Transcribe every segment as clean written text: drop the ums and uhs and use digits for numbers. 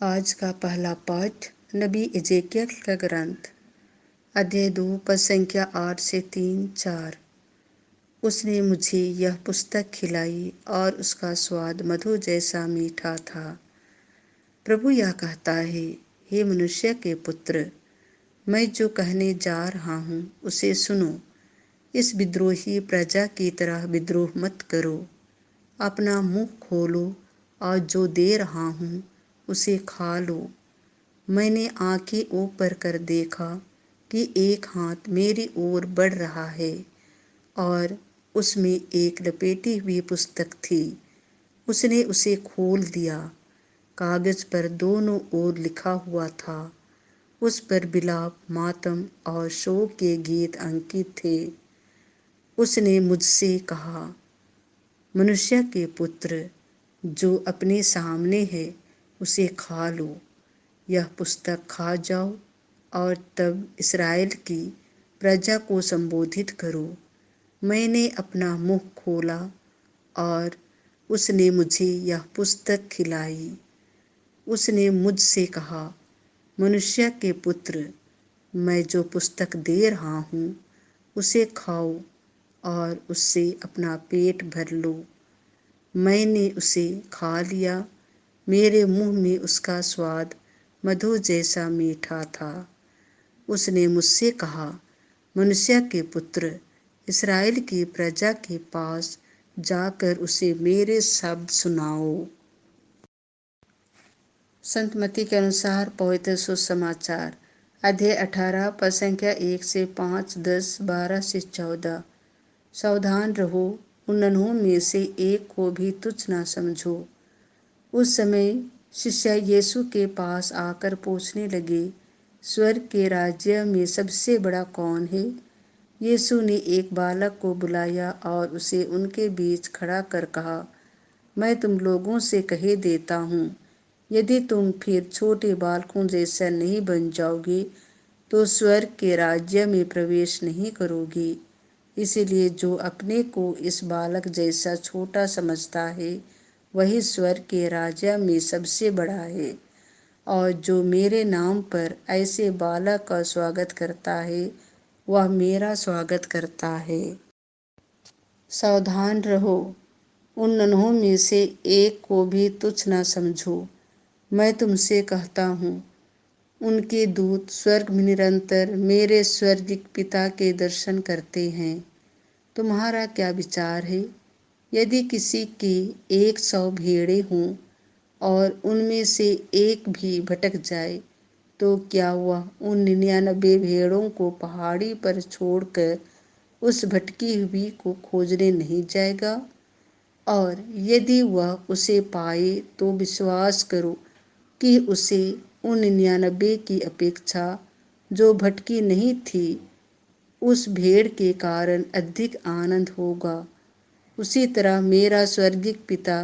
आज का पहला पाठ नबी एजेकियल का ग्रंथ अध्याय 2 पद संख्या 8 से 3-4। उसने मुझे यह पुस्तक खिलाई और उसका स्वाद मधु जैसा मीठा था। प्रभु यह कहता है, हे मनुष्य के पुत्र, मैं जो कहने जा रहा हूँ उसे सुनो। इस विद्रोही प्रजा की तरह विद्रोह मत करो। अपना मुंह खोलो और जो दे रहा हूँ उसे खा लो। मैंने आंखें ऊपर कर देखा कि एक हाथ मेरी ओर बढ़ रहा है और उसमें एक लपेटी हुई पुस्तक थी। उसने उसे खोल दिया। कागज पर दोनों ओर लिखा हुआ था। उस पर विलाप, मातम और शोक के गीत अंकित थे। उसने मुझसे कहा, मनुष्य के पुत्र, जो अपने सामने है उसे खा लो। यह पुस्तक खा जाओ और तब इस्राएल की प्रजा को संबोधित करो। मैंने अपना मुंह खोला और उसने मुझे यह पुस्तक खिलाई। उसने मुझसे कहा, मनुष्य के पुत्र, मैं जो पुस्तक दे रहा हूँ उसे खाओ और उससे अपना पेट भर लो। मैंने उसे खा लिया। मेरे मुंह में उसका स्वाद मधु जैसा मीठा था। उसने मुझसे कहा, मनुष्य के पुत्र, इस्राएल की प्रजा के पास जाकर उसे मेरे शब्द सुनाओ। संत मत्ती के अनुसार पवित्र सुसमाचार अध्याय 18 पद संख्या 1 से 5, 10, 12 से 14। सावधान रहो, उन नन्हों में से एक को भी तुच्छ ना समझो। उस समय शिष्य यीशु के पास आकर पूछने लगे, स्वर्ग के राज्य में सबसे बड़ा कौन है? यीशु ने एक बालक को बुलाया और उसे उनके बीच खड़ा कर कहा, मैं तुम लोगों से कहे देता हूँ, यदि तुम फिर छोटे बालकों जैसा नहीं बन जाओगे तो स्वर्ग के राज्य में प्रवेश नहीं करोगे। इसीलिए जो अपने को इस बालक जैसा छोटा समझता है वही स्वर्ग के राज्य में सबसे बड़ा है। और जो मेरे नाम पर ऐसे बालक का स्वागत करता है वह मेरा स्वागत करता है। सावधान रहो, उन नन्हों में से एक को भी तुच्छ ना समझो। मैं तुमसे कहता हूँ, उनके दूत स्वर्ग में निरंतर मेरे स्वर्गिक पिता के दर्शन करते हैं। तुम्हारा क्या विचार है? यदि किसी की 100 भेड़ें हों और उनमें से एक भी भटक जाए तो क्या वह उन 99 भेड़ों को पहाड़ी पर छोड़कर उस भटकी हुई को खोजने नहीं जाएगा? और यदि वह उसे पाए तो विश्वास करो कि उसे उन 99 की अपेक्षा जो भटकी नहीं थी उस भेड़ के कारण अधिक आनंद होगा। उसी तरह मेरा स्वर्गिक पिता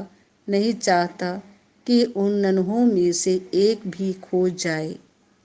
नहीं चाहता कि उन नन्हों में से एक भी खो जाए।